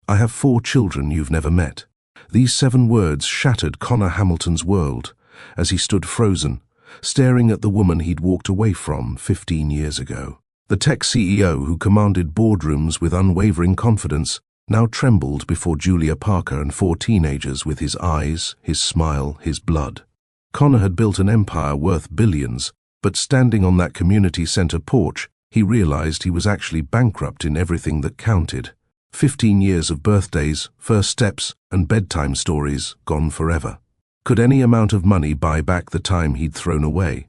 I have 4 children you've never met. These 7 words shattered Connor Hamilton's world as he stood frozen, staring at the woman he'd walked away from 15 years ago. The tech CEO who commanded boardrooms with unwavering confidence now trembled before Julia Parker and 4 teenagers with his eyes, his smile, his blood. Connor had built an empire worth billions, but standing on that community center porch, he realized he was actually bankrupt in everything that counted. 15 years of birthdays, first steps, and bedtime stories gone forever. Could any amount of money buy back the time he'd thrown away?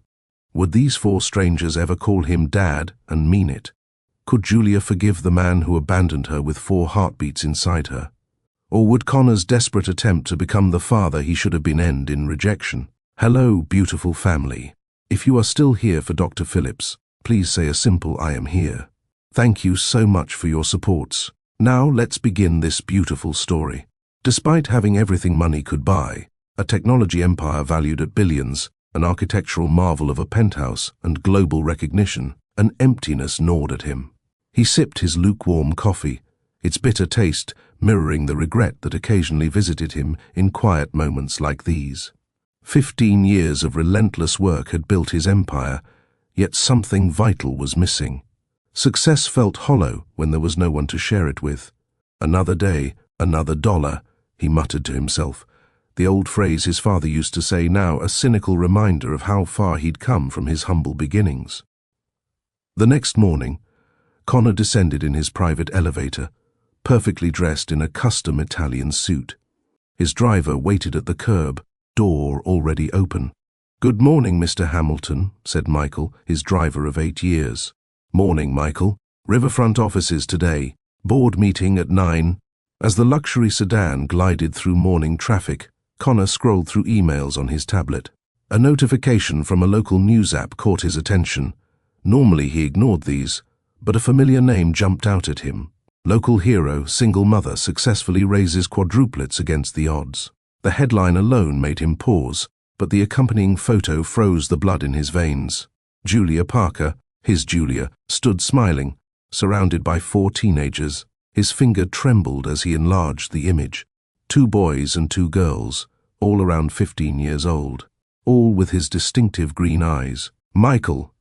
Would these 4 strangers ever call him Dad and mean it? Could Julia forgive the man who abandoned her with 4 heartbeats inside her? Or would Connor's desperate attempt to become the father he should have been end in rejection? Hello, beautiful family. If you are still here for Dr. Phillips, please say a simple "I am here." Thank you so much for your supports. Now let's begin this beautiful story. Despite having everything money could buy, a technology empire valued at billions, an architectural marvel of a penthouse, and global recognition, an emptiness gnawed at him. He sipped his lukewarm coffee, its bitter taste mirroring the regret that occasionally visited him in quiet moments like these. 15 years of relentless work had built his empire, yet something vital was missing. Success felt hollow when there was no one to share it with. Another day, another dollar, he muttered to himself, the old phrase his father used to say, now a cynical reminder of how far he'd come from his humble beginnings. The next morning, Connor descended in his private elevator, perfectly dressed in a custom Italian suit. His driver waited at the curb, door already open. "Good morning, Mr. Hamilton," said Michael, his driver of 8 years. "Morning, Michael. Riverfront offices today. Board meeting at 9. As the luxury sedan glided through morning traffic, Connor scrolled through emails on his tablet. A notification from a local news app caught his attention. Normally he ignored these, but a familiar name jumped out at him. Local hero, single mother, successfully raises quadruplets against the odds. The headline alone made him pause, but the accompanying photo froze the blood in his veins. Julia Parker, his Julia, stood smiling, surrounded by 4 teenagers. His finger trembled as he enlarged the image. 2 boys and 2 girls, all around 15 years old, all with his distinctive green eyes. "Michael,"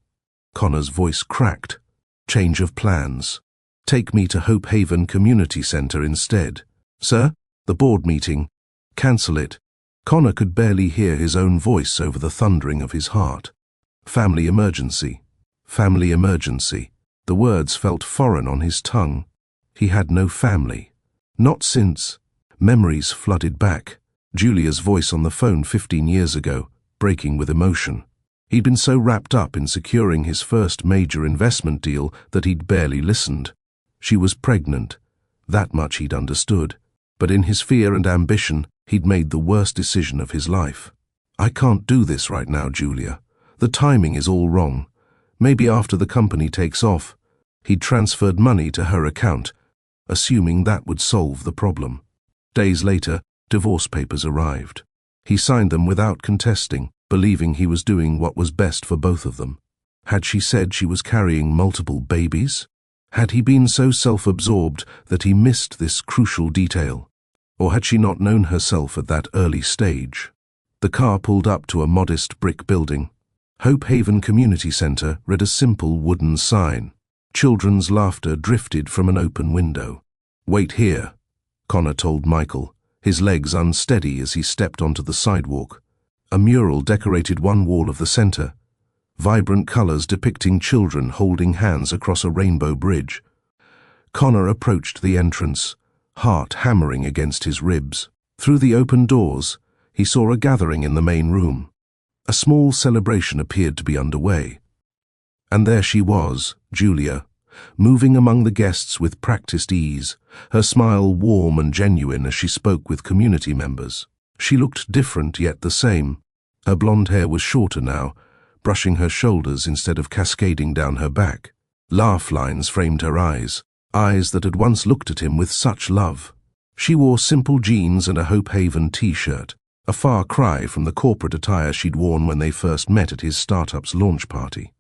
Connor's voice cracked. "Change of plans. Take me to Hope Haven Community Center instead." "Sir, the board meeting. Cancel it." Connor could barely hear his own voice over the thundering of his heart. "Family emergency. Family emergency." The words felt foreign on his tongue. He had no family. Not since. Memories flooded back. Julia's voice on the phone 15 years ago, breaking with emotion. He'd been so wrapped up in securing his first major investment deal that he'd barely listened. She was pregnant. That much he'd understood. But in his fear and ambition, he'd made the worst decision of his life. "I can't do this right now, Julia. The timing is all wrong. Maybe after the company takes off." He'd transferred money to her account, assuming that would solve the problem. Days later, divorce papers arrived. He signed them without contesting, believing he was doing what was best for both of them. Had she said she was carrying multiple babies? Had he been so self-absorbed that he missed this crucial detail? Or had she not known herself at that early stage? The car pulled up to a modest brick building. Hope Haven Community Center read a simple wooden sign. Children's laughter drifted from an open window. "Wait here," Connor told Michael, his legs unsteady as he stepped onto the sidewalk. A mural decorated one wall of the center, vibrant colors depicting children holding hands across a rainbow bridge. Connor approached the entrance, heart hammering against his ribs. Through the open doors, he saw a gathering in the main room. A small celebration appeared to be underway. And there she was, Julia, moving among the guests with practiced ease, her smile warm and genuine as she spoke with community members. She looked different yet the same. Her blonde hair was shorter now, brushing her shoulders instead of cascading down her back. Laugh lines framed her eyes, eyes that had once looked at him with such love. She wore simple jeans and a Hope Haven t-shirt, a far cry from the corporate attire she'd worn when they first met at his startup's launch party.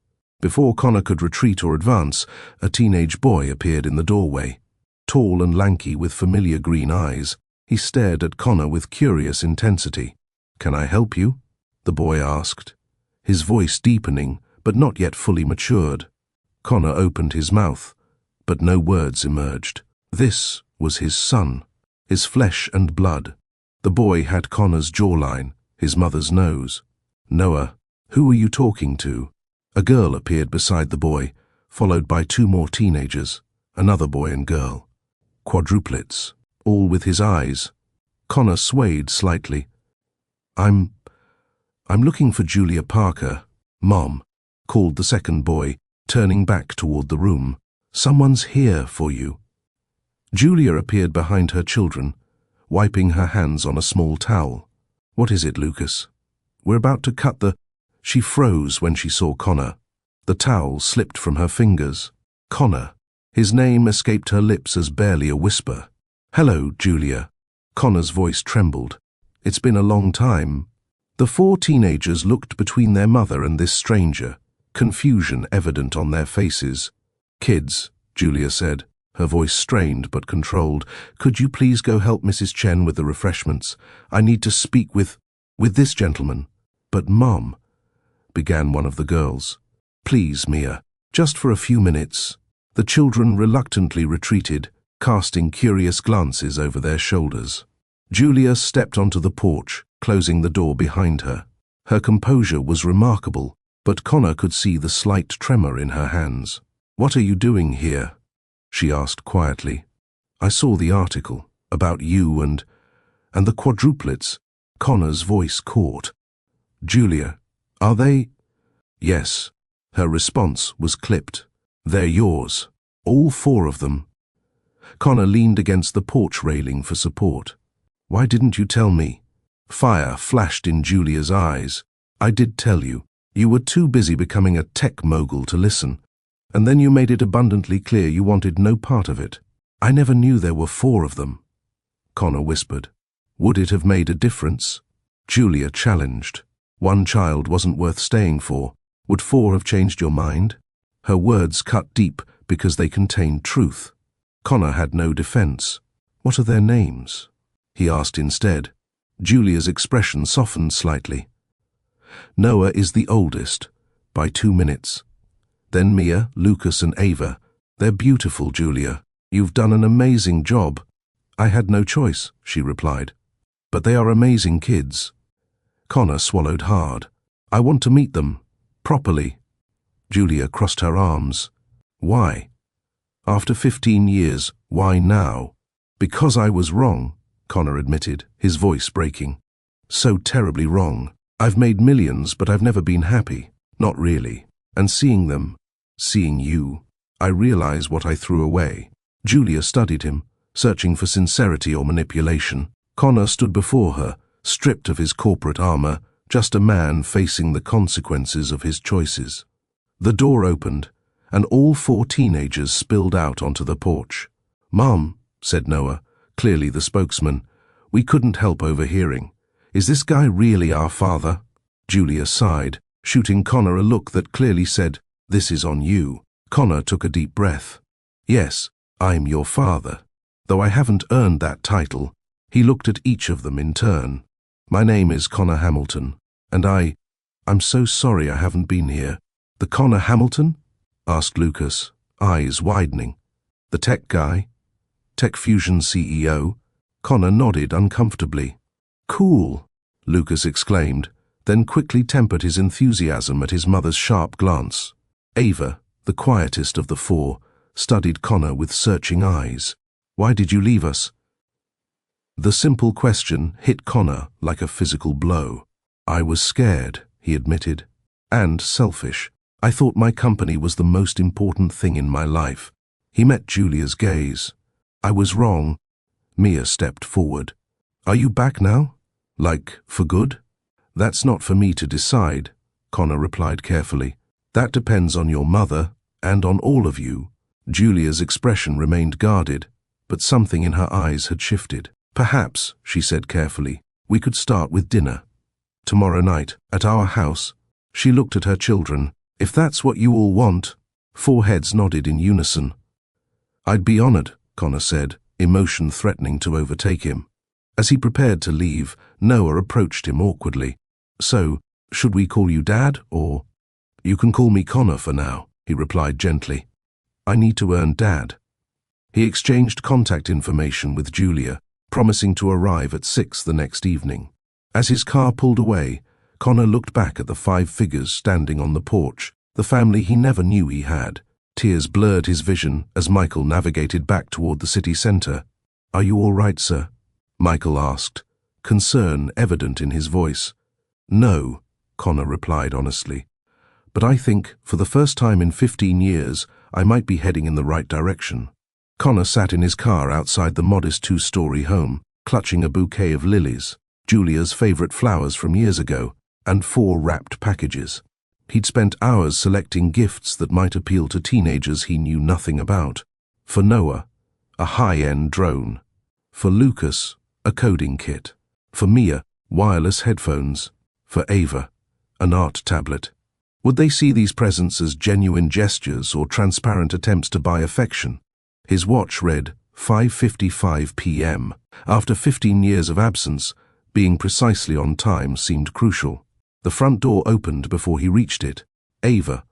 Before Connor could retreat or advance, a teenage boy appeared in the doorway. Tall and lanky with familiar green eyes, he stared at Connor with curious intensity. "Can I help you?" the boy asked, his voice deepening but not yet fully matured. Connor opened his mouth, but no words emerged. This was his son, his flesh and blood. The boy had Connor's jawline, his mother's nose. "Noah, who are you talking to?" A girl appeared beside the boy, followed by two more teenagers, another boy and girl. Quadruplets, all with his eyes. Connor swayed slightly. I'm looking for Julia Parker, Mom," called the second boy, turning back toward the room. "Someone's here for you." Julia appeared behind her children, wiping her hands on a small towel. "What is it, Lucas? We're about to cut the—" She froze when she saw Connor. The towel slipped from her fingers. Connor. His name escaped her lips as barely a whisper. "Hello, Julia." Connor's voice trembled. "It's been a long time." The four teenagers looked between their mother and this stranger, confusion evident on their faces. "Kids," Julia said, her voice strained but controlled, "could you please go help Mrs. Chen with the refreshments? I need to speak with this gentleman." "But Mom," began one of the girls. "Please, Mia, just for a few minutes." The children reluctantly retreated, casting curious glances over their shoulders. Julia stepped onto the porch, closing the door behind her. Her composure was remarkable, but Connor could see the slight tremor in her hands. "What are you doing here?" she asked quietly. "I saw the article about you and the quadruplets." Connor's voice caught. "Julia, are they—" "Yes." Her response was clipped. "They're yours. All four of them." Connor leaned against the porch railing for support. "Why didn't you tell me?" Fire flashed in Julia's eyes. "I did tell you. You were too busy becoming a tech mogul to listen. And then you made it abundantly clear you wanted no part of it." "I never knew there were four of them," Connor whispered. "Would it have made a difference?" Julia challenged. "One child wasn't worth staying for. Would four have changed your mind?" Her words cut deep because they contained truth. Connor had no defense. "What are their names?" he asked instead. Julia's expression softened slightly. "Noah is the oldest, by 2 minutes. Then Mia, Lucas and Ava. They're beautiful, Julia. You've done an amazing job." "I had no choice," she replied. "But they are amazing kids." Connor swallowed hard. "I want to meet them, properly." Julia crossed her arms. "Why? After 15 years, why now?" "Because I was wrong," Connor admitted, his voice breaking. "So terribly wrong. I've made millions, but I've never been happy. Not really. And seeing them, seeing you, I realize what I threw away." Julia studied him, searching for sincerity or manipulation. Connor stood before her, stripped of his corporate armor, just a man facing the consequences of his choices. The door opened, and all four teenagers spilled out onto the porch. "Mom," said Noah, clearly the spokesman, "we couldn't help overhearing. Is this guy really our father?" Julia sighed, shooting Connor a look that clearly said, "This is on you." Connor took a deep breath. "Yes, I'm your father. Though I haven't earned that title." He looked at each of them in turn. "My name is Connor Hamilton, and I'm so sorry I haven't been here." "The Connor Hamilton?" asked Lucas, eyes widening. "The tech guy? Tech Fusion CEO?" Connor nodded uncomfortably. "Cool," Lucas exclaimed, then quickly tempered his enthusiasm at his mother's sharp glance. Ava, the quietest of the four, studied Connor with searching eyes. "Why did you leave us?" The simple question hit Connor like a physical blow. "I was scared," he admitted, "and selfish. I thought my company was the most important thing in my life." He met Julia's gaze. "I was wrong." Mia stepped forward. "Are you back now? Like, for good?" "That's not for me to decide," Connor replied carefully. "That depends on your mother and on all of you." Julia's expression remained guarded, but something in her eyes had shifted. "Perhaps," she said carefully, "we could start with dinner. Tomorrow night, at our house." She looked at her children. "If that's what you all want." Four heads nodded in unison. "I'd be honored," Connor said, emotion threatening to overtake him. As he prepared to leave, Noah approached him awkwardly. "So, should we call you Dad, or—" "You can call me Connor for now," he replied gently. "I need to earn Dad." He exchanged contact information with Julia, promising to arrive at 6 the next evening. As his car pulled away, Connor looked back at the 5 figures standing on the porch, the family he never knew he had. Tears blurred his vision as Michael navigated back toward the city center. "Are you all right, sir?" Michael asked, concern evident in his voice. "No," Connor replied honestly. "But I think, for the first time in 15 years, I might be heading in the right direction." Connor sat in his car outside the modest 2-story home, clutching a bouquet of lilies, Julia's favorite flowers from years ago, and 4 wrapped packages. He'd spent hours selecting gifts that might appeal to teenagers he knew nothing about. For Noah, a high-end drone. For Lucas, a coding kit. For Mia, wireless headphones. For Ava, an art tablet. Would they see these presents as genuine gestures or transparent attempts to buy affection? His watch read 5:55 p.m. After 15 years of absence, being precisely on time seemed crucial. The front door opened before he reached it. Ava,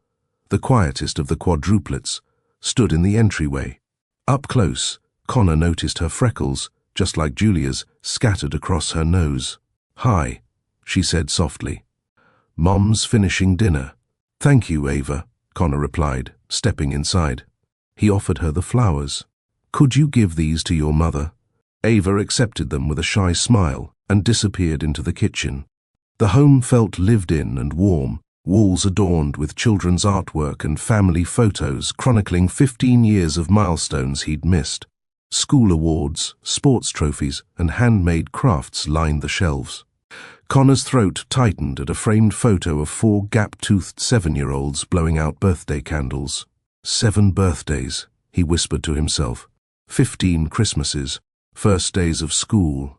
the quietest of the quadruplets, stood in the entryway. Up close, Connor noticed her freckles, just like Julia's, scattered across her nose. "Hi," she said softly. "Mom's finishing dinner." "Thank you, Ava," Connor replied, stepping inside. He offered her the flowers. "Could you give these to your mother?" Ava accepted them with a shy smile and disappeared into the kitchen. The home felt lived in and warm, walls adorned with children's artwork and family photos chronicling 15 years of milestones he'd missed. School awards, sports trophies, and handmade crafts lined the shelves. Connor's throat tightened at a framed photo of 4 gap-toothed 7-year-olds blowing out birthday candles. 7 birthdays, he whispered to himself. 15 Christmases, first days of school.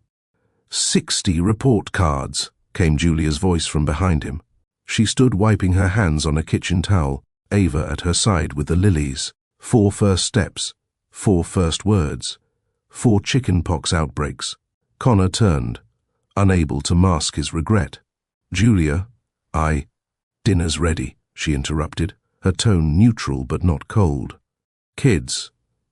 60 report cards, came Julia's voice from behind him. She stood wiping her hands on a kitchen towel, Ava at her side with the lilies. 4 first steps, 4 first words, 4 chickenpox outbreaks. Connor turned, unable to mask his regret. "Julia, dinner's ready," she interrupted, her tone neutral but not cold. "Kids,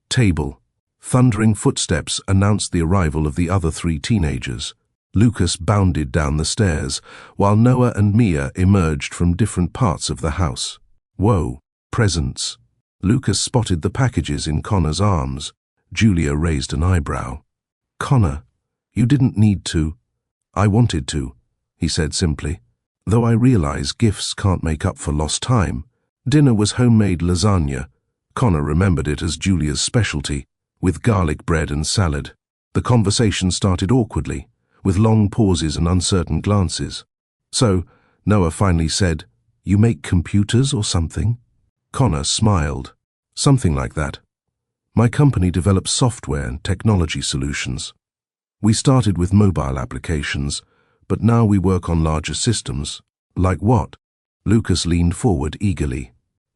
table." Thundering footsteps announced the arrival of the other 3 teenagers. Lucas bounded down the stairs, while Noah and Mia emerged from different parts of the house. "Whoa, presents." Lucas spotted the packages in Connor's arms. Julia raised an eyebrow. "Connor, you didn't need to." "I wanted to," he said simply, "though I realize gifts can't make up for lost time." Dinner was homemade lasagna. Connor remembered it as Julia's specialty, with garlic bread and salad. The conversation started awkwardly, with long pauses and uncertain glances. "So," Noah finally said, "you make computers or something?" Connor smiled. "Something like that. My company develops software and technology solutions. We started with mobile applications, but now we work on larger systems." "Like what?" Lucas leaned forward eagerly.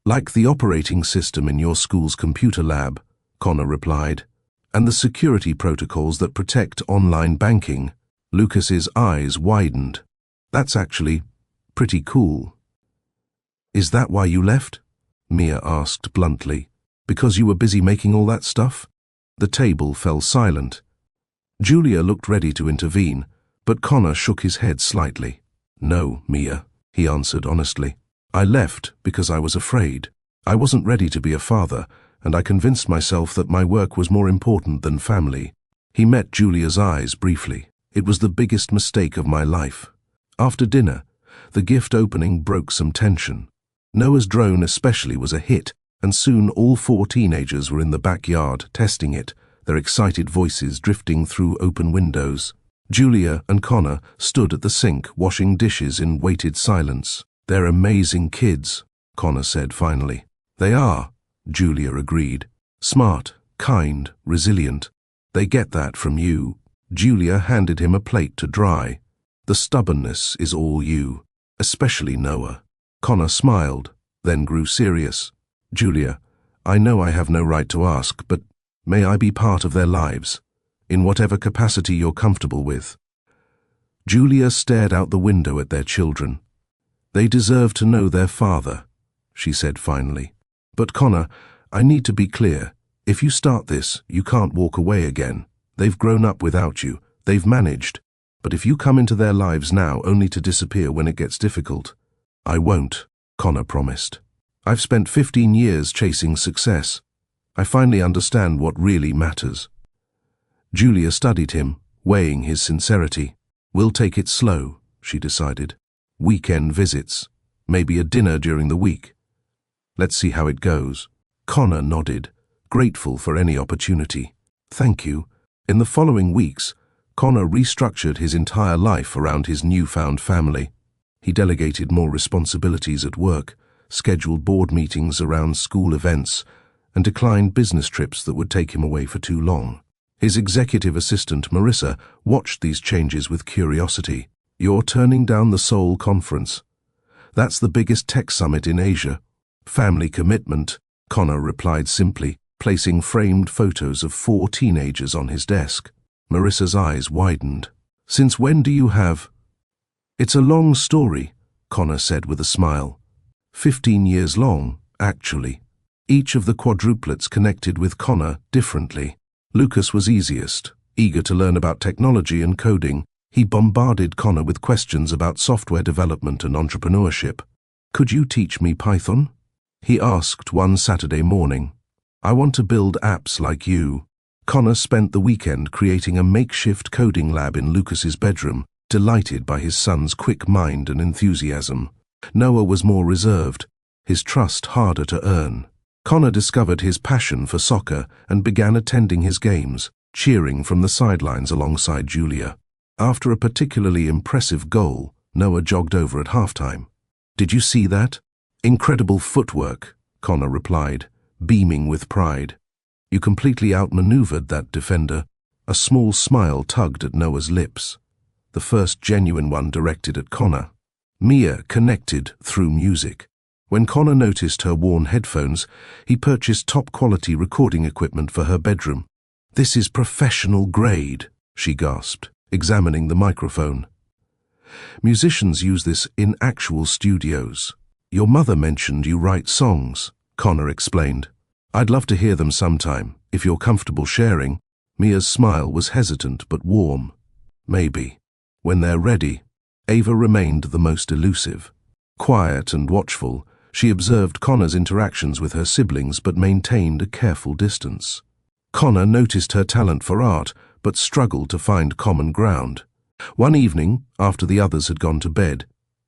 "Like the operating system in your school's computer lab," Connor replied, "and the security protocols that protect online banking." Lucas's eyes widened. "That's actually pretty cool." "Is that why you left?" Mia asked bluntly. "Because you were busy making all that stuff?" The table fell silent. Julia looked ready to intervene, but Connor shook his head slightly. "No, Mia," he answered honestly. "I left because I was afraid. I wasn't ready to be a father, and I convinced myself that my work was more important than family." He met Julia's eyes briefly. "It was the biggest mistake of my life." After dinner, the gift opening broke some tension. Noah's drone especially was a hit, and soon all 4 teenagers were in the backyard testing it, their excited voices drifting through open windows. Julia and Connor stood at the sink washing dishes in weighted silence. "They're amazing kids," Connor said finally. "They are," Julia agreed. "Smart, kind, resilient. They get that from you." Julia handed him a plate to dry. "The stubbornness is all you, especially Noah." Connor smiled, then grew serious. "Julia, I know I have no right to ask, but May I be part of their lives, in whatever capacity you're comfortable with." Julia stared out the window at their children. "They deserve to know their father," she said finally. "But Connor, I need to be clear. If you start this, you can't walk away again. They've grown up without you. They've managed. But if you come into their lives now only to disappear when it gets difficult—" "I won't," Connor promised. "I've spent 15 years chasing success. I finally understand what really matters." Julia studied him, weighing his sincerity. "We'll take it slow," she decided. "Weekend visits, maybe a dinner during the week. Let's see how it goes." Connor nodded, grateful for any opportunity. "Thank you." In the following weeks, Connor restructured his entire life around his newfound family. He delegated more responsibilities at work, scheduled board meetings around school events, and declined business trips that would take him away for too long. His executive assistant, Marissa, watched these changes with curiosity. "You're turning down the Seoul conference. That's the biggest tech summit in Asia." "Family commitment," Connor replied simply, placing framed photos of 4 teenagers on his desk. Marissa's eyes widened. "Since when do you have—" "It's a long story," Connor said with a smile. 15 years long, actually. Each of the quadruplets connected with Connor differently. Lucas was easiest. Eager to learn about technology and coding, he bombarded Connor with questions about software development and entrepreneurship. "Could you teach me Python?" he asked one Saturday morning. "I want to build apps like you." Connor spent the weekend creating a makeshift coding lab in Lucas's bedroom, delighted by his son's quick mind and enthusiasm. Noah was more reserved, his trust harder to earn. Connor discovered his passion for soccer and began attending his games, cheering from the sidelines alongside Julia. After a particularly impressive goal, Noah jogged over at halftime. "Did you see that?" "Incredible footwork," Connor replied, beaming with pride. "You completely outmaneuvered that defender." A small smile tugged at Noah's lips, the first genuine one directed at Connor. Mia connected through music. When Connor noticed her worn headphones, he purchased top-quality recording equipment for her bedroom. "This is professional grade," she gasped, examining the microphone. "Musicians use this in actual studios. Your mother mentioned you write songs," Connor explained. "I'd love to hear them sometime, if you're comfortable sharing." Mia's smile was hesitant but warm. "Maybe. When they're ready." Ava remained the most elusive. Quiet and watchful, she observed Connor's interactions with her siblings but maintained a careful distance. Connor noticed her talent for art but struggled to find common ground. One evening, after the others had gone to bed,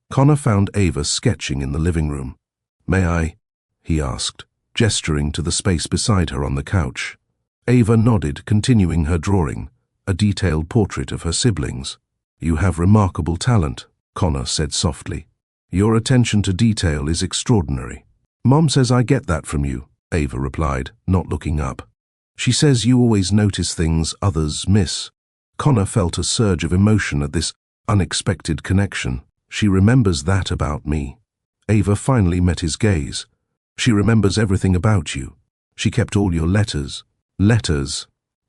Connor found Ava sketching in the living room. "May I?" he asked, gesturing to the space beside her on the couch. Ava nodded, continuing her drawing, a detailed portrait of her siblings. "You have remarkable talent," Connor said softly. "Your attention to detail is extraordinary." "Mom says I get that from you," Ava replied, not looking up. "She says you always notice things others miss." Connor felt a surge of emotion at this unexpected connection. "She remembers that about me." Ava finally met his gaze. "She remembers everything about you. She kept all your letters." "Letters?"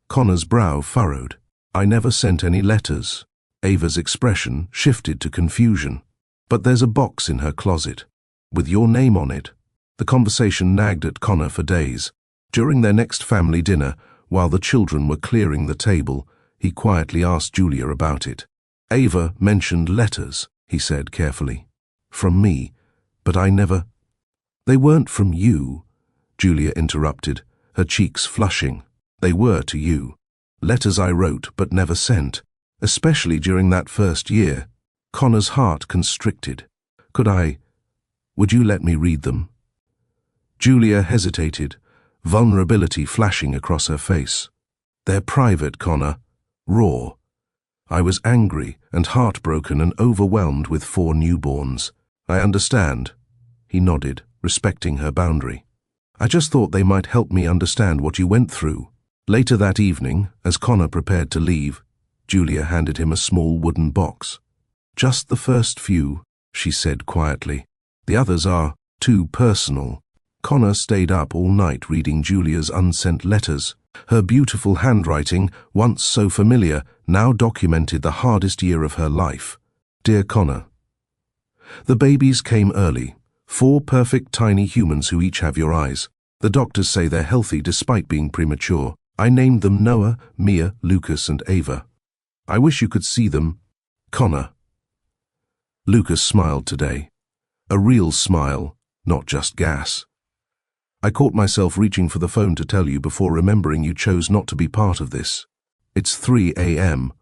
Connor's brow furrowed. "I never sent any letters." Ava's expression shifted to confusion. "But there's a box in her closet, with your name on it." The conversation nagged at Connor for days. During their next family dinner, while the children were clearing the table, he quietly asked Julia about it. "Ava mentioned letters," he said carefully. "From me, but I never—" "They weren't from you," Julia interrupted, her cheeks flushing. "They were to you. Letters I wrote but never sent, especially during that first year." Connor's heart constricted. Would you let me read them?" Julia hesitated, vulnerability flashing across her face. "They're private, Connor. Raw. I was angry and heartbroken and overwhelmed with 4 newborns. I understand." He nodded, respecting her boundary. "I just thought they might help me understand what you went through." Later that evening, as Connor prepared to leave, Julia handed him a small wooden box. "Just the first few," she said quietly. "The others are too personal." Connor stayed up all night reading Julia's unsent letters, Her beautiful handwriting, once so familiar, now documented the hardest year of her life. Dear Connor, the babies came early. 4 perfect tiny humans who each have your eyes. The doctors say they're healthy despite being premature. I named them Noah, Mia, Lucas, and Ava. I wish you could see them. Connor. Lucas smiled today. A real smile, not just gas. I caught myself reaching for the phone to tell you before remembering you chose not to be part of this. It's 3 a.m.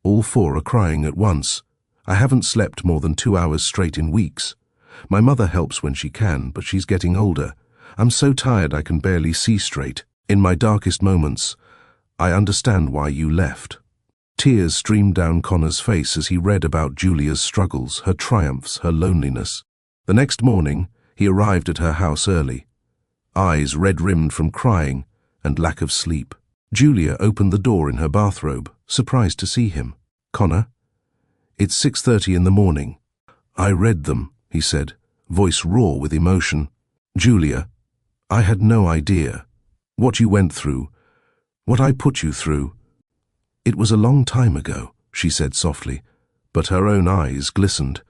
All 4 are crying at once. I haven't slept more than 2 hours straight in weeks. My mother helps when she can, but she's getting older. I'm so tired I can barely see straight. In my darkest moments, I understand why you left. Tears streamed down Connor's face as he read about Julia's struggles, her triumphs, her loneliness. The next morning, he arrived at her house early, eyes red-rimmed from crying and lack of sleep. Julia opened the door in her bathrobe, surprised to see him. Connor, it's 6:30 in the morning. I read them, he said, voice raw with emotion. Julia, I had no idea. What you went through, what I put you through. It was a long time ago, she said softly, but her own eyes glistened.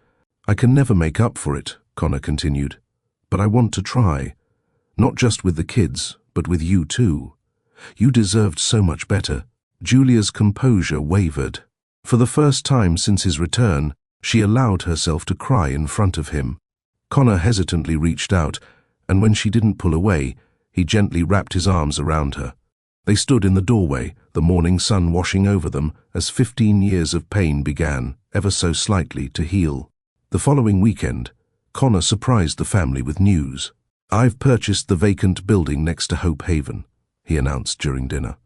I can never make up for it, Connor continued, but I want to try. Not just with the kids, but with you too. You deserved so much better. Julia's composure wavered. For the first time since his return, she allowed herself to cry in front of him. Connor hesitantly reached out, and when she didn't pull away, he gently wrapped his arms around her. They stood in the doorway, the morning sun washing over them as 15 years of pain began, ever so slightly, to heal. The following weekend, Connor surprised the family with news. I've purchased the vacant building next to Hope Haven, he announced during dinner.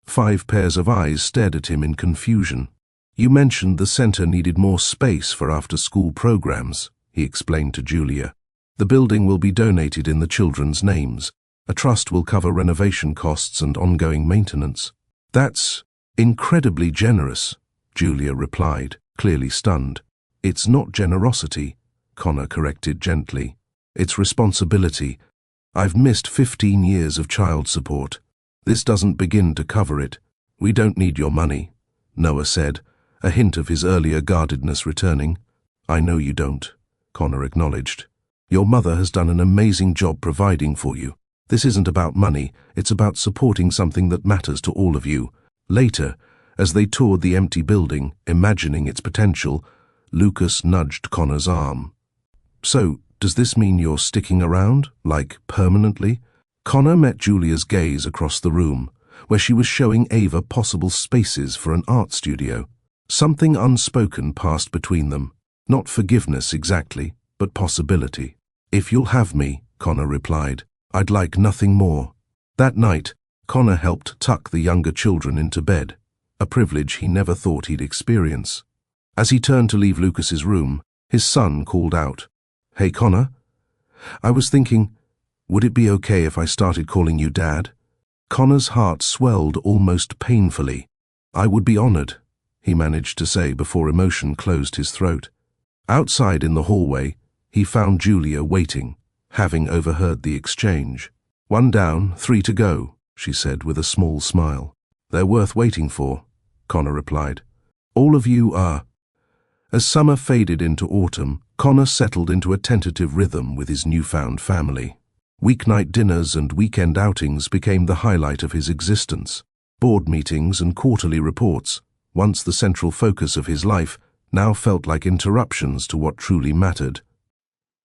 5 pairs of eyes stared at him in confusion. You mentioned the center needed more space for after-school programs, he explained to Julia. The building will be donated in the children's names. A trust will cover renovation costs and ongoing maintenance. That's incredibly generous, Julia replied, clearly stunned. It's not generosity, Connor corrected gently. It's responsibility. I've missed 15 years of child support. This doesn't begin to cover it. We don't need your money, Noah said, a hint of his earlier guardedness returning. I know you don't, Connor acknowledged. Your mother has done an amazing job providing for you. This isn't about money, it's about supporting something that matters to all of you. Later, as they toured the empty building, imagining its potential, Lucas nudged Connor's arm. So, does this mean you're sticking around, like permanently? Connor met Julia's gaze across the room, where she was showing Ava possible spaces for an art studio. Something unspoken passed between them. Not forgiveness exactly, but possibility. If you'll have me, Connor replied, I'd like nothing more. That night, Connor helped tuck the younger children into bed, a privilege he never thought he'd experience. As he turned to leave Lucas's room, his son called out, Hey Connor, I was thinking, would it be okay if I started calling you Dad? Connor's heart swelled almost painfully. I would be honored, he managed to say before emotion closed his throat. Outside in the hallway, he found Julia waiting, having overheard the exchange. 1 down, 3 to go, she said with a small smile. They're worth waiting for, Connor replied. All of you are. As summer faded into autumn, Connor settled into a tentative rhythm with his newfound family. Weeknight dinners and weekend outings became the highlight of his existence. Board meetings and quarterly reports, once the central focus of his life, now felt like interruptions to what truly mattered.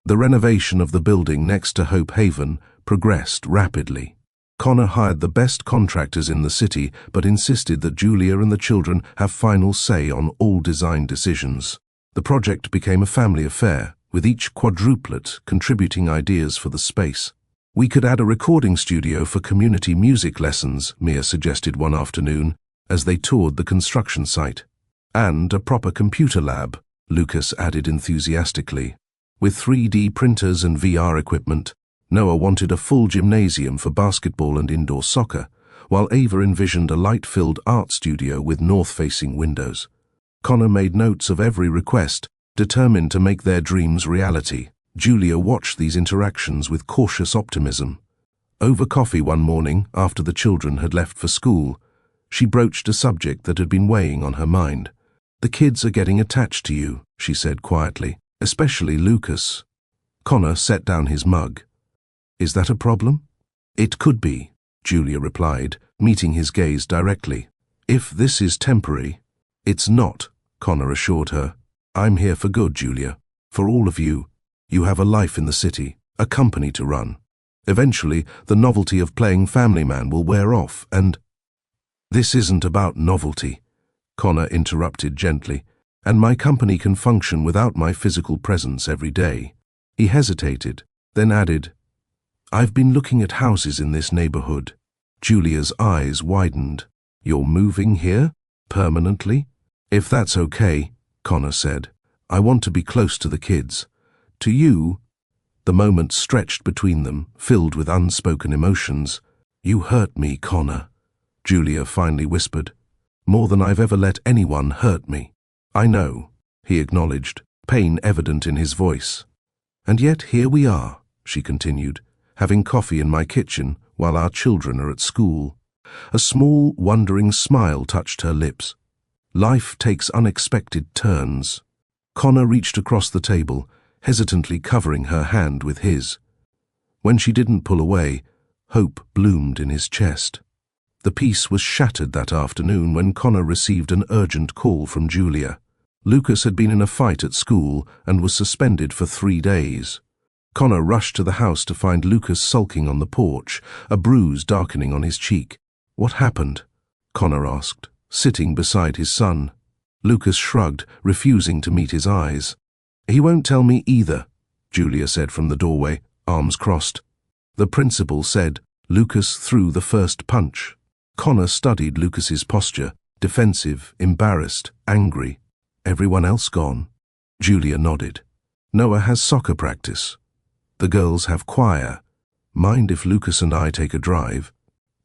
The renovation of the building next to Hope Haven progressed rapidly. Connor hired the best contractors in the city, but insisted that Julia and the children have final say on all design decisions. The project became a family affair, with each quadruplet contributing ideas for the space. We could add a recording studio for community music lessons, Mia suggested one afternoon, as they toured the construction site. And a proper computer lab, Lucas added enthusiastically. With 3D printers and VR equipment, Noah wanted a full gymnasium for basketball and indoor soccer, while Ava envisioned a light-filled art studio with north-facing windows. Connor made notes of every request, determined to make their dreams reality. Julia watched these interactions with cautious optimism. Over coffee one morning, after the children had left for school, she broached a subject that had been weighing on her mind. "The kids are getting attached to you," she said quietly, "especially Lucas." Connor set down his mug. "Is that a problem?" "It could be," Julia replied, meeting his gaze directly. "If this is temporary—" "It's not," Connor assured her. "I'm here for good, Julia. For all of you. You have a life in the city, a company to run. Eventually, the novelty of playing family man will wear off, and—" "This isn't about novelty," Connor interrupted gently, "and my company can function without my physical presence every day." He hesitated, then added, "I've been looking at houses in this neighborhood." Julia's eyes widened. "You're moving here? Permanently?" "If that's okay," Connor said. "I want to be close to the kids. To you—" The moment stretched between them, filled with unspoken emotions. "You hurt me, Connor," Julia finally whispered. "More than I've ever let anyone hurt me." "I know," he acknowledged, pain evident in his voice. "And yet here we are," she continued, "having coffee in my kitchen while our children are at school." A small, wondering smile touched her lips. Life takes unexpected turns. Connor reached across the table, hesitantly covering her hand with his. When she didn't pull away, hope bloomed in his chest. The peace was shattered that afternoon when Connor received an urgent call from Julia. Lucas had been in a fight at school and was suspended for 3 days. Connor rushed to the house to find Lucas sulking on the porch, a bruise darkening on his cheek. "What happened?" Connor asked, sitting beside his son. Lucas shrugged, refusing to meet his eyes. "He won't tell me either," Julia said from the doorway, arms crossed. The principal said Lucas threw the first punch. Connor studied Lucas's posture, defensive, embarrassed, angry. "Everyone else gone?" Julia nodded. "Noah has soccer practice. The girls have choir. Mind if Lucas and I take a drive?"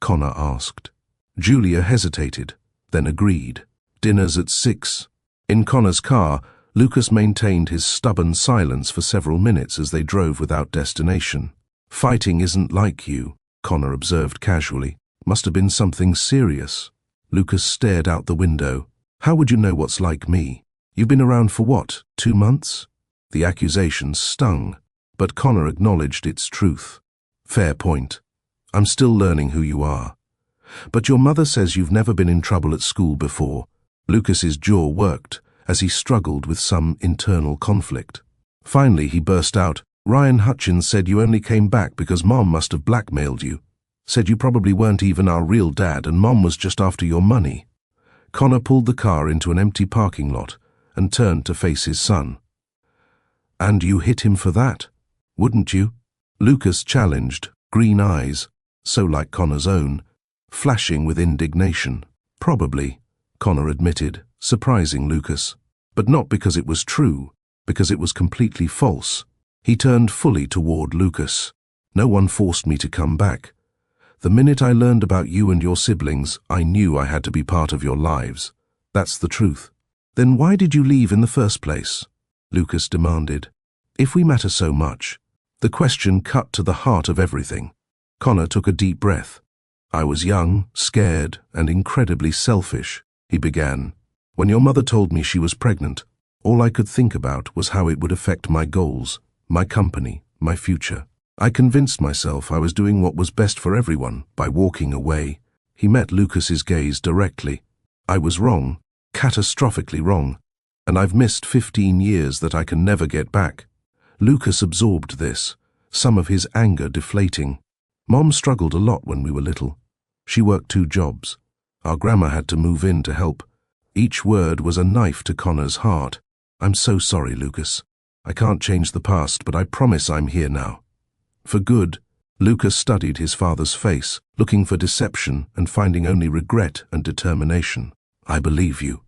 Connor asked. Julia hesitated, then agreed. "Dinner's at 6. In Connor's car, Lucas maintained his stubborn silence for several minutes as they drove without destination. "Fighting isn't like you," Connor observed casually. "Must have been something serious." Lucas stared out the window. "How would you know what's like me? You've been around for what, 2 months?" The accusation stung, but Connor acknowledged its truth. "Fair point. I'm still learning who you are. But your mother says you've never been in trouble at school before." Lucas's jaw worked as he struggled with some internal conflict. Finally, he burst out, "Ryan Hutchins said you only came back because Mom must have blackmailed you. Said you probably weren't even our real dad and Mom was just after your money." Connor pulled the car into an empty parking lot and turned to face his son. "And you hit him for that, wouldn't you?" Lucas challenged, green eyes, so like Connor's own, flashing with indignation. "Probably," Connor admitted, surprising Lucas. But not because it was true, because it was completely false. He turned fully toward Lucas. "No one forced me to come back. The minute I learned about you and your siblings, I knew I had to be part of your lives. That's the truth." "Then why did you leave in the first place?" Lucas demanded. "If we matter so much." The question cut to the heart of everything. Connor took a deep breath. "I was young, scared, and incredibly selfish," he began. "When your mother told me she was pregnant, all I could think about was how it would affect my goals, my company, my future. I convinced myself I was doing what was best for everyone by walking away." He met Lucas's gaze directly. "I was wrong, catastrophically wrong, and I've missed 15 years that I can never get back." Lucas absorbed this, some of his anger deflating. "Mom struggled a lot when we were little. She worked 2 jobs. Our grandma had to move in to help." Each word was a knife to Connor's heart. "I'm so sorry, Lucas. I can't change the past, but I promise I'm here now. For good." Lucas studied his father's face, looking for deception and finding only regret and determination. "I believe you,"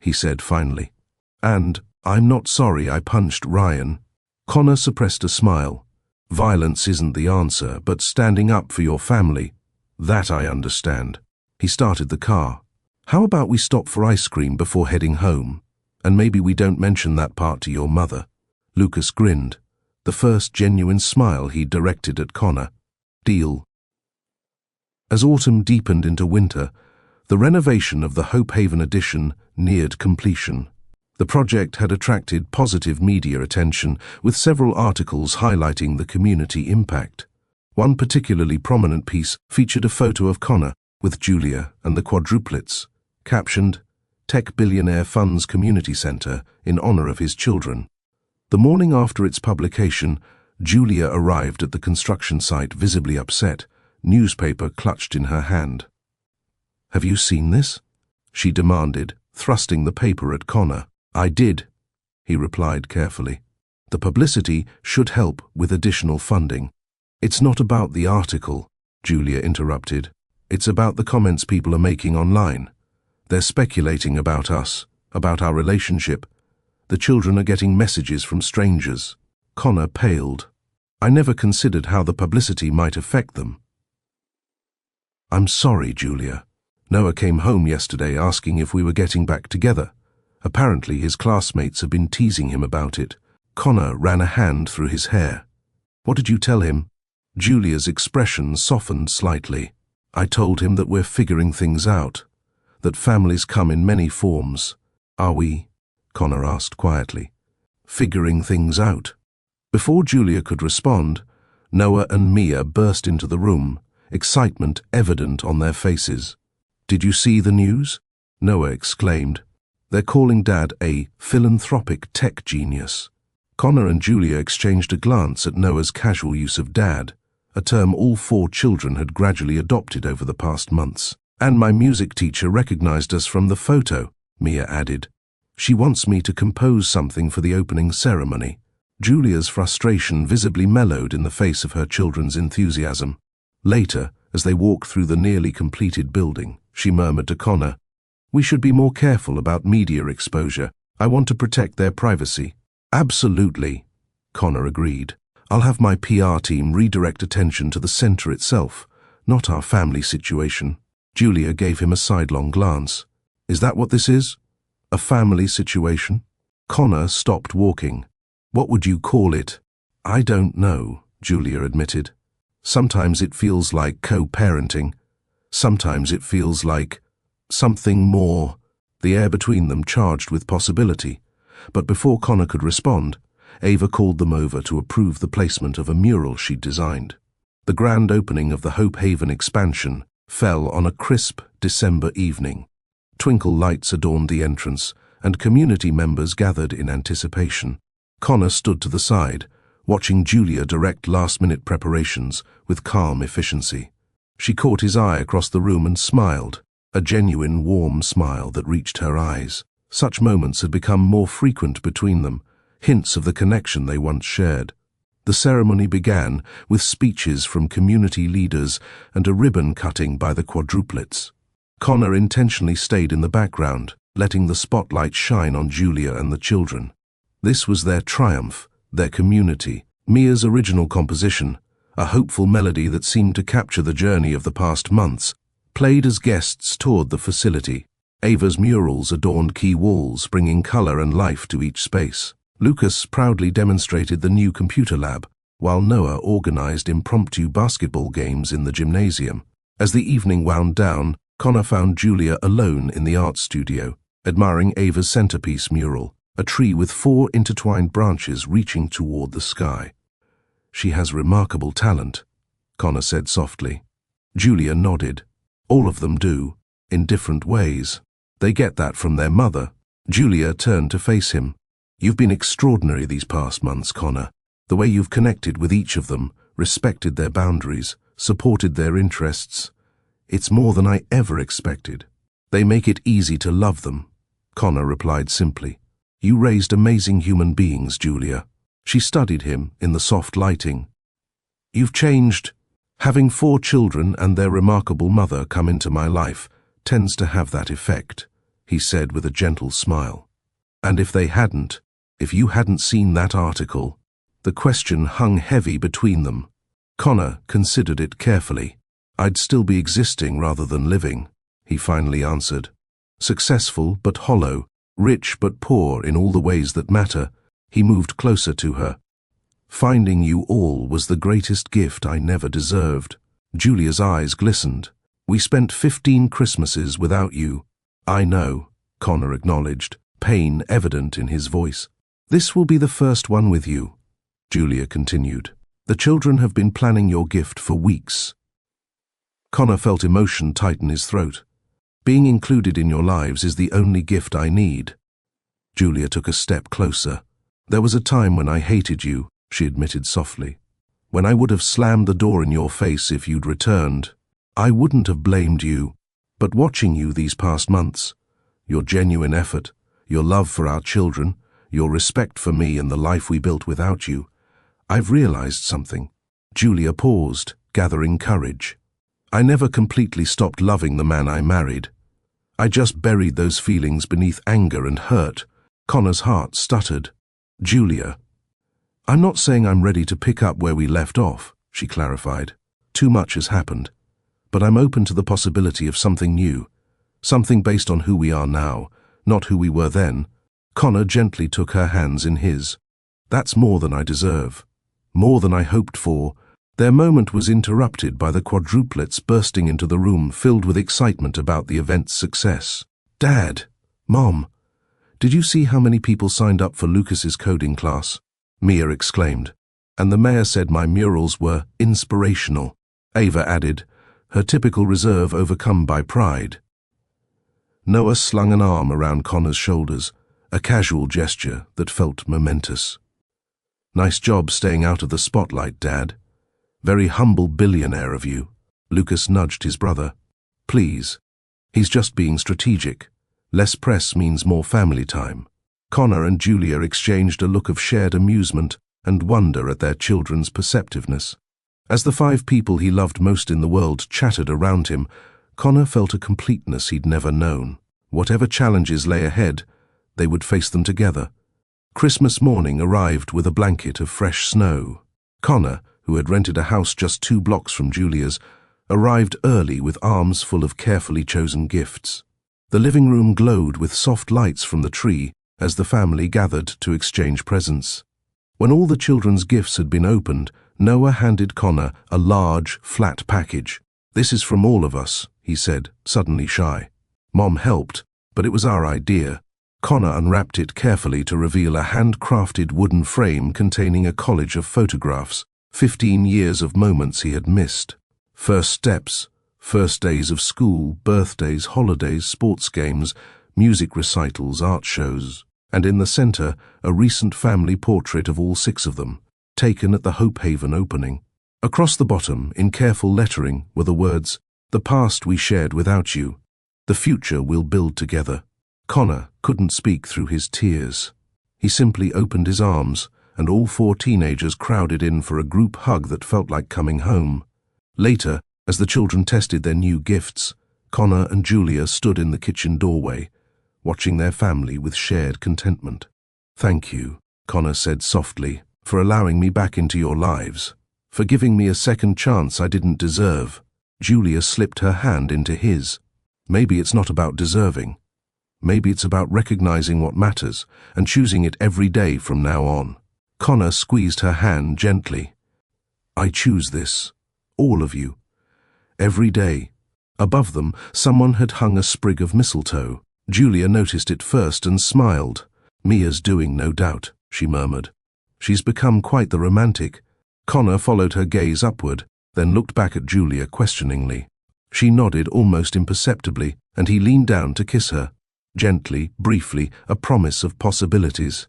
he said finally. "And I'm not sorry I punched Ryan." Connor suppressed a smile. "Violence isn't the answer, but standing up for your family, that I understand." He started the car. "How about we stop for ice cream before heading home? And maybe we don't mention that part to your mother." Lucas grinned, the first genuine smile he directed at Connor. "Deal." As autumn deepened into winter, the renovation of the Hope Haven addition neared completion. The project had attracted positive media attention, with several articles highlighting the community impact. One particularly prominent piece featured a photo of Connor with Julia and the Quadruplets, captioned, "Tech Billionaire Funds Community Center in honor of his children." The morning after its publication, Julia arrived at the construction site visibly upset, newspaper clutched in her hand. "Have you seen this?" she demanded, thrusting the paper at Connor. "I did," he replied carefully. "The publicity should help with additional funding." "It's not about the article," Julia interrupted. "It's about the comments people are making online. They're speculating about us, about our relationship. The children are getting messages from strangers." Connor paled. "I never considered how the publicity might affect them." "I'm sorry, Julia. Noah came home yesterday asking if we were getting back together. Apparently his classmates have been teasing him about it." Connor ran a hand through his hair. "What did you tell him?" Julia's expression softened slightly. "I told him that we're figuring things out, that families come in many forms." "Are we?" Connor asked quietly. "Figuring things out?" Before Julia could respond, Noah and Mia burst into the room, excitement evident on their faces. "Did you see the news?" Noah exclaimed. "They're calling Dad a philanthropic tech genius." Connor and Julia exchanged a glance at Noah's casual use of Dad, a term all 4 children had gradually adopted over the past months. "And my music teacher recognized us from the photo," Mia added. "She wants me to compose something for the opening ceremony." Julia's frustration visibly mellowed in the face of her children's enthusiasm. Later, as they walked through the nearly completed building, she murmured to Connor, "We should be more careful about media exposure. I want to protect their privacy." "Absolutely," Connor agreed. "I'll have my PR team redirect attention to the center itself, not our family situation." Julia gave him a sidelong glance. "Is that what this is? A family situation?" Connor stopped walking. "What would you call it?" "I don't know," Julia admitted. "Sometimes it feels like co-parenting. Sometimes it feels like something more." The air between them charged with possibility. But before Connor could respond, Ava called them over to approve the placement of a mural she'd designed. The grand opening of the Hope Haven expansion fell on a crisp December evening. Twinkle lights adorned the entrance, and community members gathered in anticipation. Connor stood to the side, watching Julia direct last-minute preparations with calm efficiency. She caught his eye across the room and smiled, a genuine, warm smile that reached her eyes. Such moments had become more frequent between them, hints of the connection they once shared. The ceremony began with speeches from community leaders and a ribbon cutting by the Quadruplets. Connor intentionally stayed in the background, letting the spotlight shine on Julia and the children. This was their triumph, their community. Mia's original composition, a hopeful melody that seemed to capture the journey of the past months, played as guests toured the facility. Ava's murals adorned key walls, bringing color and life to each space. Lucas proudly demonstrated the new computer lab, while Noah organized impromptu basketball games in the gymnasium. As the evening wound down, Connor found Julia alone in the art studio, admiring Ava's centerpiece mural, a tree with 4 intertwined branches reaching toward the sky. "She has remarkable talent," Connor said softly. Julia nodded. "All of them do, in different ways. They get that from their mother." Julia turned to face him. "You've been extraordinary these past months, Connor. The way you've connected with each of them, respected their boundaries, supported their interests. It's more than I ever expected." "They make it easy to love them," Connor replied simply. "You raised amazing human beings, Julia." She studied him in the soft lighting. "You've changed. Having 4 children and their remarkable mother come into my life tends to have that effect," he said with a gentle smile. "And if they hadn't, if you hadn't seen that article..." The question hung heavy between them. Connor considered it carefully. "I'd still be existing rather than living," he finally answered. "Successful but hollow, rich but poor in all the ways that matter." He moved closer to her. "Finding you all was the greatest gift I never deserved." Julia's eyes glistened. We spent 15 Christmases without you. I know, Connor acknowledged, pain evident in his voice. This will be the first one with you, Julia continued. The children have been planning your gift for weeks. Connor felt emotion tighten his throat. Being included in your lives is the only gift I need. Julia took a step closer. There was a time when I hated you, she admitted softly. When I would have slammed the door in your face if you'd returned. I wouldn't have blamed you. But watching you these past months, your genuine effort, your love for our children, your respect for me and the life we built without you, I've realized something. Julia paused, gathering courage. I never completely stopped loving the man I married. I just buried those feelings beneath anger and hurt. Connor's heart stuttered. Julia. I'm not saying I'm ready to pick up where we left off, she clarified. Too much has happened. But I'm open to the possibility of something new. Something based on who we are now, not who we were then. Connor gently took her hands in his. That's more than I deserve. More than I hoped for. Their moment was interrupted by the Quadruplets bursting into the room filled with excitement about the event's success. Dad! Mom! Did you see how many people signed up for Lucas's coding class? Mia exclaimed. And the mayor said my murals were inspirational. Ava added, her typical reserve overcome by pride. Noah slung an arm around Connor's shoulders, a casual gesture that felt momentous. Nice job staying out of the spotlight, Dad. Very humble billionaire of you. Lucas nudged his brother. Please. He's just being strategic. Less press means more family time. Connor and Julia exchanged a look of shared amusement and wonder at their children's perceptiveness. As the 5 people he loved most in the world chattered around him, Connor felt a completeness he'd never known. Whatever challenges lay ahead, they would face them together. Christmas morning arrived with a blanket of fresh snow. Connor, who had rented a house just 2 blocks from Julia's, arrived early with arms full of carefully chosen gifts. The living room glowed with soft lights from the tree as the family gathered to exchange presents. When all the children's gifts had been opened, Noah handed Connor a large, flat package. This is from all of us, he said, suddenly shy. Mom helped, but it was our idea. Connor unwrapped it carefully to reveal a handcrafted wooden frame containing a collage of photographs, 15 years of moments he had missed. First steps, first days of school, birthdays, holidays, sports games, music recitals, art shows, and in the center, a recent family portrait of all 6 of them, taken at the Hope Haven opening. Across the bottom, in careful lettering, were the words, "The past we shared without you. The future we'll build together." Connor couldn't speak through his tears. He simply opened his arms, and all 4 teenagers crowded in for a group hug that felt like coming home. Later, as the children tested their new gifts, Connor and Julia stood in the kitchen doorway, watching their family with shared contentment. "Thank you," Connor said softly, "for allowing me back into your lives, for giving me a second chance I didn't deserve." Julia slipped her hand into his. "Maybe it's not about deserving. Maybe it's about recognizing what matters and choosing it every day from now on." Connor squeezed her hand gently. "I choose this. All of you. Every day." Above them, someone had hung a sprig of mistletoe. Julia noticed it first and smiled. "Mia's doing, no doubt," she murmured. "She's become quite the romantic." Connor followed her gaze upward, then looked back at Julia questioningly. She nodded almost imperceptibly, and he leaned down to kiss her. Gently, briefly, a promise of possibilities.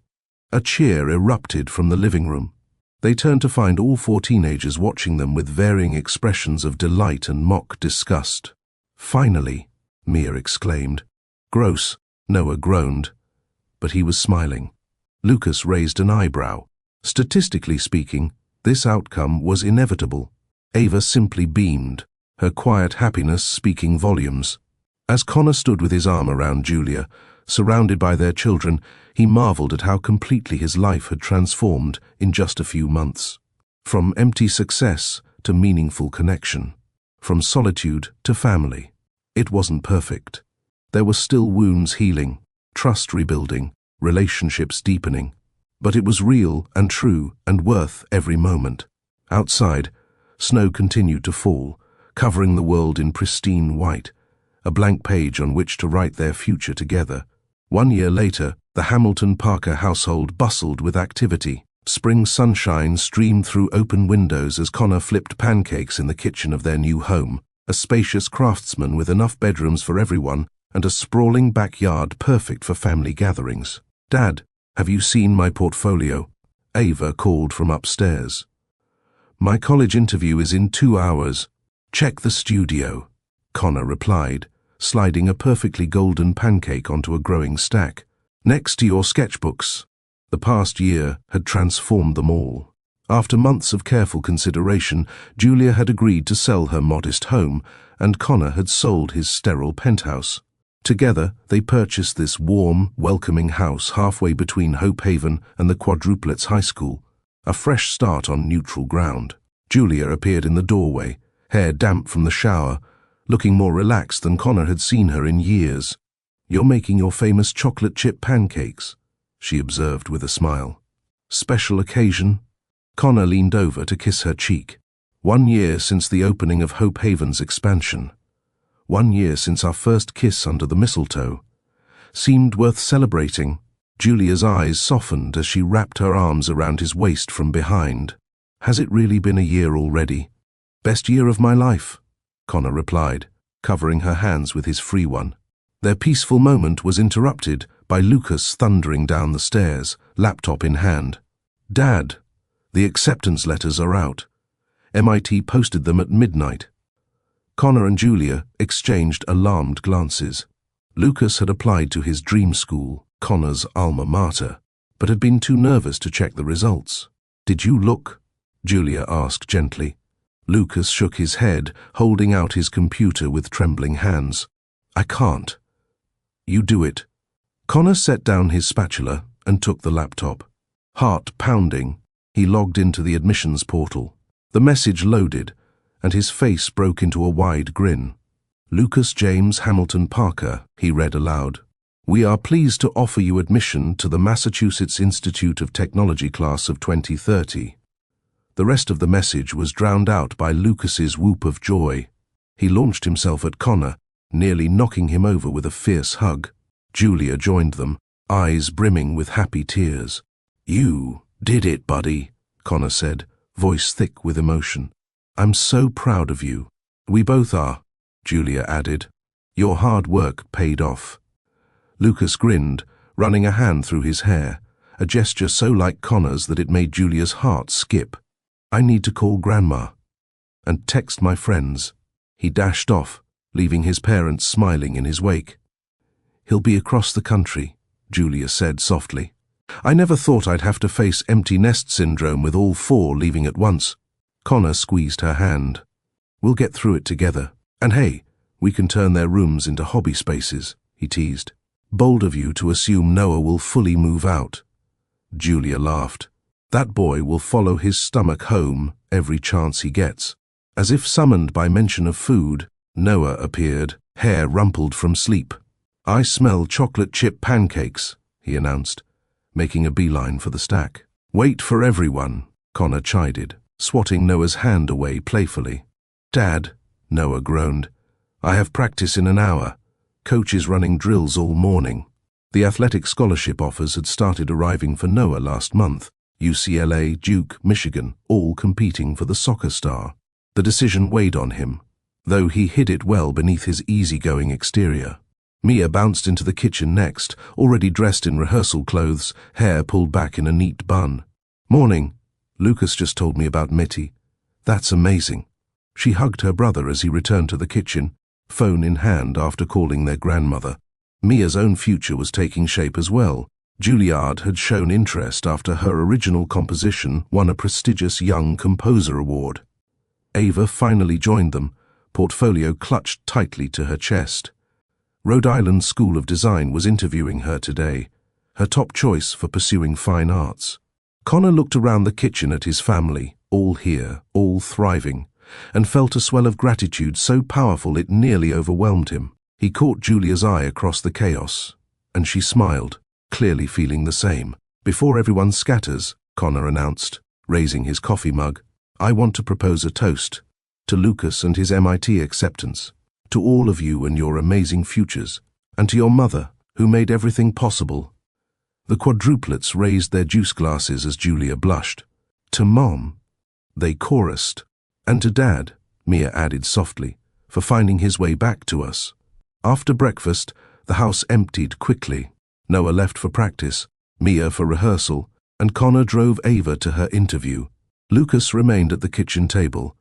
A cheer erupted from the living room. They turned to find all 4 teenagers watching them with varying expressions of delight and mock disgust. "Finally," Mia exclaimed. "Gross," Noah groaned. But he was smiling. Lucas raised an eyebrow. Statistically speaking, this outcome was inevitable. Ava simply beamed, her quiet happiness speaking volumes. As Connor stood with his arm around Julia, surrounded by their children, he marveled at how completely his life had transformed in just a few months. From empty success to meaningful connection. From solitude to family. It wasn't perfect. There were still wounds healing, trust rebuilding, relationships deepening. But it was real and true and worth every moment. Outside, snow continued to fall, covering the world in pristine white, a blank page on which to write their future together. 1 year later, the Hamilton Parker household bustled with activity. Spring sunshine streamed through open windows as Connor flipped pancakes in the kitchen of their new home, a spacious craftsman with enough bedrooms for everyone and a sprawling backyard perfect for family gatherings. "Dad, have you seen my portfolio?" Ava called from upstairs. "My college interview is in 2 hours. Check the studio," Connor replied, sliding a perfectly golden pancake onto a growing stack. "Next to your sketchbooks." The past year had transformed them all. After months of careful consideration, Julia had agreed to sell her modest home, and Connor had sold his sterile penthouse. Together, they purchased this warm, welcoming house halfway between Hope Haven and the Quadruplets High School, a fresh start on neutral ground. Julia appeared in the doorway, hair damp from the shower, looking more relaxed than Connor had seen her in years. "You're making your famous chocolate chip pancakes," she observed with a smile. "Special occasion?" Connor leaned over to kiss her cheek. 1 year since the opening of Hope Haven's expansion. 1 year since our first kiss under the mistletoe. Seemed worth celebrating. Julia's eyes softened as she wrapped her arms around his waist from behind. "Has it really been a year already?" "Best year of my life," Connor replied, covering her hands with his free one. Their peaceful moment was interrupted by Lucas thundering down the stairs, laptop in hand. "Dad, the acceptance letters are out. MIT posted them at midnight." Connor and Julia exchanged alarmed glances. Lucas had applied to his dream school, Connor's alma mater, but had been too nervous to check the results. "Did you look?" Julia asked gently. Lucas shook his head, holding out his computer with trembling hands. "I can't." "You do it." Connor set down his spatula and took the laptop. Heart pounding, he logged into the admissions portal. The message loaded, and his face broke into a wide grin. "Lucas James Hamilton Parker," he read aloud. "We are pleased to offer you admission to the Massachusetts Institute of Technology class of 2030. The rest of the message was drowned out by Lucas's whoop of joy. He launched himself at Connor, nearly knocking him over with a fierce hug. Julia joined them, eyes brimming with happy tears. "You did it, buddy," Connor said, voice thick with emotion. "I'm so proud of you." "We both are," Julia added. "Your hard work paid off." Lucas grinned, running a hand through his hair, a gesture so like Connor's that it made Julia's heart skip. "I need to call Grandma and text my friends." He dashed off, leaving his parents smiling in his wake. "He'll be across the country," Julia said softly. "I never thought I'd have to face empty nest syndrome with all 4 leaving at once." Connor squeezed her hand. "We'll get through it together. And hey, we can turn their rooms into hobby spaces," he teased. "Bold of you to assume Noah will fully move out." Julia laughed. "That boy will follow his stomach home every chance he gets." As if summoned by mention of food, Noah appeared, hair rumpled from sleep. "I smell chocolate chip pancakes," he announced, making a beeline for the stack. "Wait for everyone," Connor chided, swatting Noah's hand away playfully. "Dad," Noah groaned, "I have practice in an hour. Coach is running drills all morning." The athletic scholarship offers had started arriving for Noah last month. UCLA, Duke, Michigan, all competing for the soccer star. The decision weighed on him, though he hid it well beneath his easygoing exterior. Mia bounced into the kitchen next, already dressed in rehearsal clothes, hair pulled back in a neat bun. "Morning. Lucas just told me about Mitty. That's amazing." She hugged her brother as he returned to the kitchen, phone in hand after calling their grandmother. Mia's own future was taking shape as well. Juilliard had shown interest after her original composition won a prestigious Young Composer Award. Ava finally joined them, portfolio clutched tightly to her chest. Rhode Island School of Design was interviewing her today, her top choice for pursuing fine arts. Connor looked around the kitchen at his family, all here, all thriving, and felt a swell of gratitude so powerful it nearly overwhelmed him. He caught Julia's eye across the chaos, and she smiled, clearly feeling the same. "Before everyone scatters," Connor announced, raising his coffee mug, "I want to propose a toast. to Lucas and his MIT acceptance, to all of you and your amazing futures, and to your mother, who made everything possible. The quadruplets raised their juice glasses as Julia blushed. To Mom, they chorused. And to Dad, Mia added softly, for finding his way back to us. After breakfast, the house emptied quickly. Noah left for practice, Mia for rehearsal, and Connor drove Ava to her interview. Lucas remained at the kitchen table,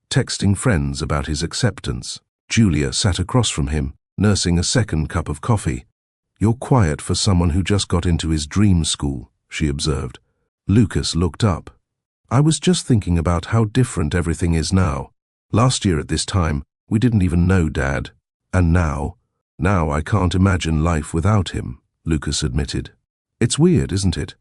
texting friends about his acceptance. Julia sat across from him, nursing a second cup of coffee. "You're quiet for someone who just got into his dream school," she observed. Lucas looked up. "I was just thinking about how different everything is now. Last year at this time, we didn't even know Dad. And now I can't imagine life without him," Lucas admitted. "It's weird, isn't it?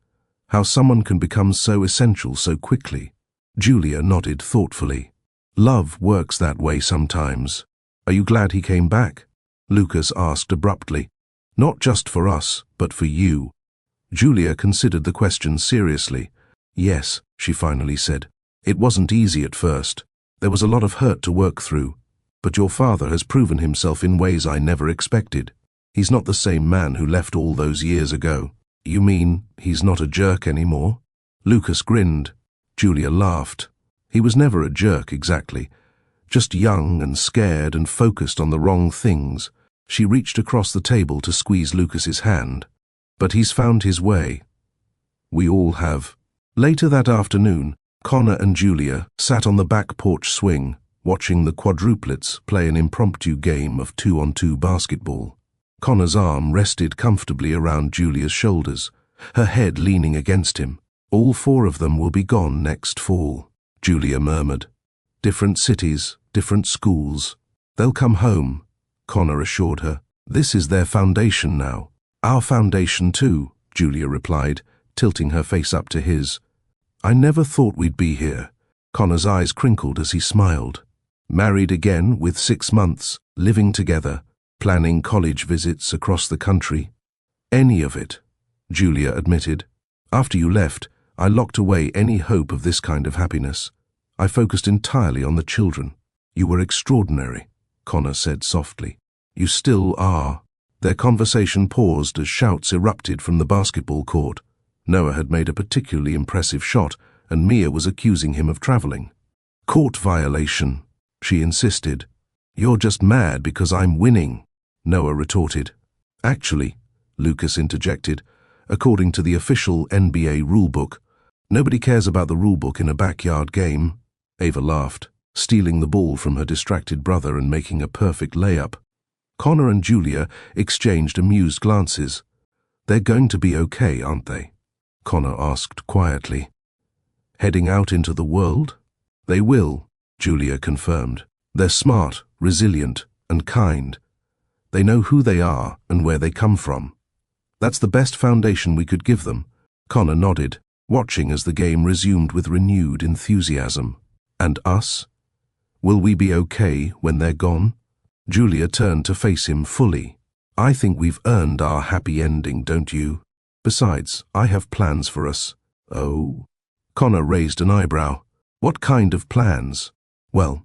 How someone can become so essential so quickly." Julia nodded thoughtfully. "Love works that way sometimes. Are you glad he came back?" Lucas asked abruptly. "Not just for us, but for you." Julia considered the question seriously. "Yes," she finally said. "It wasn't easy at first. There was a lot of hurt to work through. But your father has proven himself in ways I never expected. He's not the same man who left all those years ago." "You mean he's not a jerk anymore?" Lucas grinned. Julia laughed. "He was never a jerk exactly. Just young and scared and focused on the wrong things." She reached across the table to squeeze Lucas's hand. "But he's found his way. We all have." Later that afternoon, Connor and Julia sat on the back porch swing, watching the quadruplets play an impromptu game of 2-on-2 basketball. Connor's arm rested comfortably around Julia's shoulders, her head leaning against him. "All four of them will be gone next fall," Julia murmured. "Different cities, different schools. They'll come home," Connor assured her. "This is their foundation now." "Our foundation too," Julia replied, tilting her face up to his. "I never thought we'd be here." Connor's eyes crinkled as he smiled. "Married again with 6 months, living together, planning college visits across the country." "Any of it," Julia admitted. "After you left, I locked away any hope of this kind of happiness. I focused entirely on the children." "You were extraordinary," Connor said softly. "You still are." Their conversation paused as shouts erupted from the basketball court. Noah had made a particularly impressive shot, and Mia was accusing him of traveling. "Court violation," she insisted. "You're just mad because I'm winning," Noah retorted. "Actually," Lucas interjected, "according to the official NBA rulebook, nobody cares about the rulebook in a backyard game." Ava laughed, stealing the ball from her distracted brother and making a perfect layup. Connor and Julia exchanged amused glances. "They're going to be okay, aren't they?" Connor asked quietly. "Heading out into the world?" "They will," Julia confirmed. "They're smart, resilient, and kind. They know who they are and where they come from. That's the best foundation we could give them." Connor nodded, watching as the game resumed with renewed enthusiasm. "And us? Will we be okay when they're gone?" Julia turned to face him fully. "I think we've earned our happy ending, don't you? Besides, I have plans for us." "Oh?" Connor raised an eyebrow. "What kind of plans?" "Well,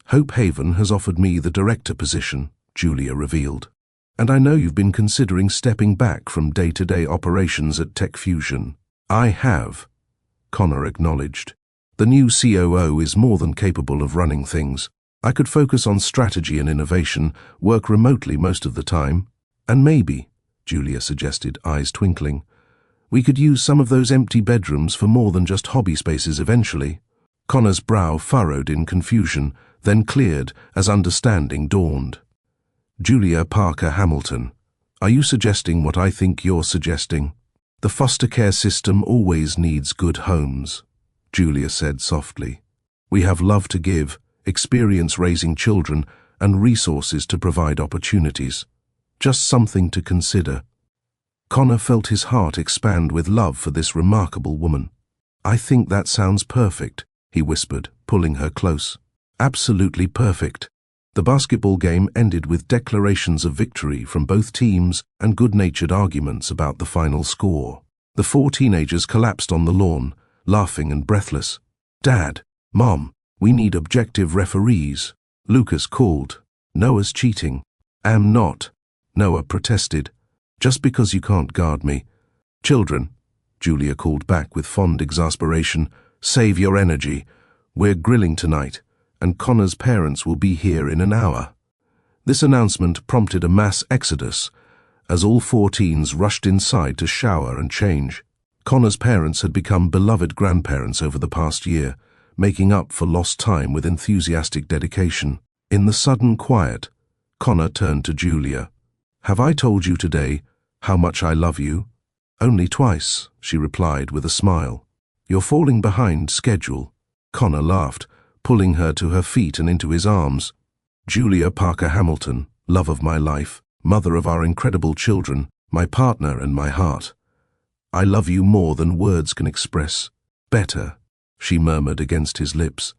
Hope Haven has offered me the director position," Julia revealed. "And I know you've been considering stepping back from day-to-day operations at Tech Fusion." "I have," Connor acknowledged. "The new COO is more than capable of running things. I could focus on strategy and innovation, work remotely most of the time. And maybe," Julia suggested, eyes twinkling, "we could use some of those empty bedrooms for more than just hobby spaces eventually." Connor's brow furrowed in confusion, then cleared as understanding dawned. "Julia Parker Hamilton, are you suggesting what I think you're suggesting? The foster care system always needs good homes," Julia said softly. "We have love to give, experience raising children, and resources to provide opportunities. Just something to consider." Connor felt his heart expand with love for this remarkable woman. "I think that sounds perfect," he whispered, pulling her close. "Absolutely perfect." The basketball game ended with declarations of victory from both teams and good-natured arguments about the final score. The 4 teenagers collapsed on the lawn, laughing and breathless. "Dad, Mom, We need objective referees. Lucas called. Noah's cheating. Am not. Noah protested. Just because you can't guard me. Children, Julia called back with fond exasperation, save your energy. We're grilling tonight, and Connor's parents will be here in an hour. This announcement prompted a mass exodus, as all 4 teens rushed inside to shower and change. Connor's parents had become beloved grandparents over the past year, making up for lost time with enthusiastic dedication. In the sudden quiet, Connor turned to Julia. Have I told you today how much I love you? Only twice, she replied with a smile. You're falling behind schedule. Connor laughed, pulling her to her feet and into his arms. Julia Parker Hamilton, love of my life, mother of our incredible children, my partner and my heart. I love you more than words can express. Better, she murmured against his lips.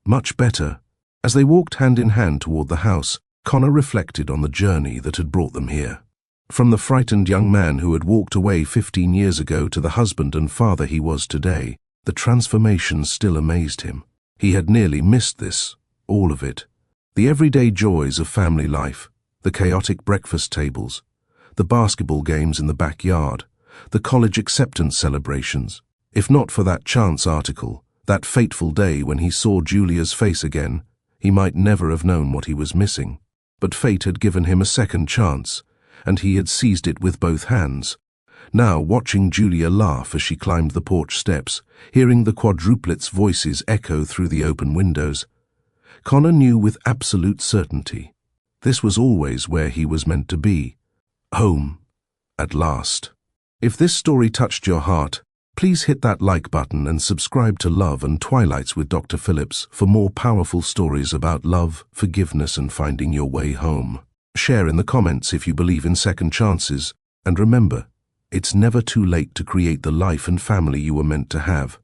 Much better. As they walked hand in hand toward the house, Connor reflected on the journey that had brought them here. From the frightened young man who had walked away 15 years ago to the husband and father he was today, the transformation still amazed him. He had nearly missed this, all of it. The everyday joys of family life, the chaotic breakfast tables, the basketball games in the backyard, the college acceptance celebrations. If not for that chance article, that fateful day when he saw Julia's face again, he might never have known what he was missing. But fate had given him a second chance, and he had seized it with both hands. Now, watching Julia laugh as she climbed the porch steps, hearing the quadruplets' voices echo through the open windows, Connor knew with absolute certainty this was always where he was meant to be. Home, at last. If this story touched your heart, please hit that like button and subscribe to Love and Twilights with Dr. Phillips for more powerful stories about love, forgiveness, and finding your way home. Share in the comments if you believe in second chances, and remember, it's never too late to create the life and family you were meant to have.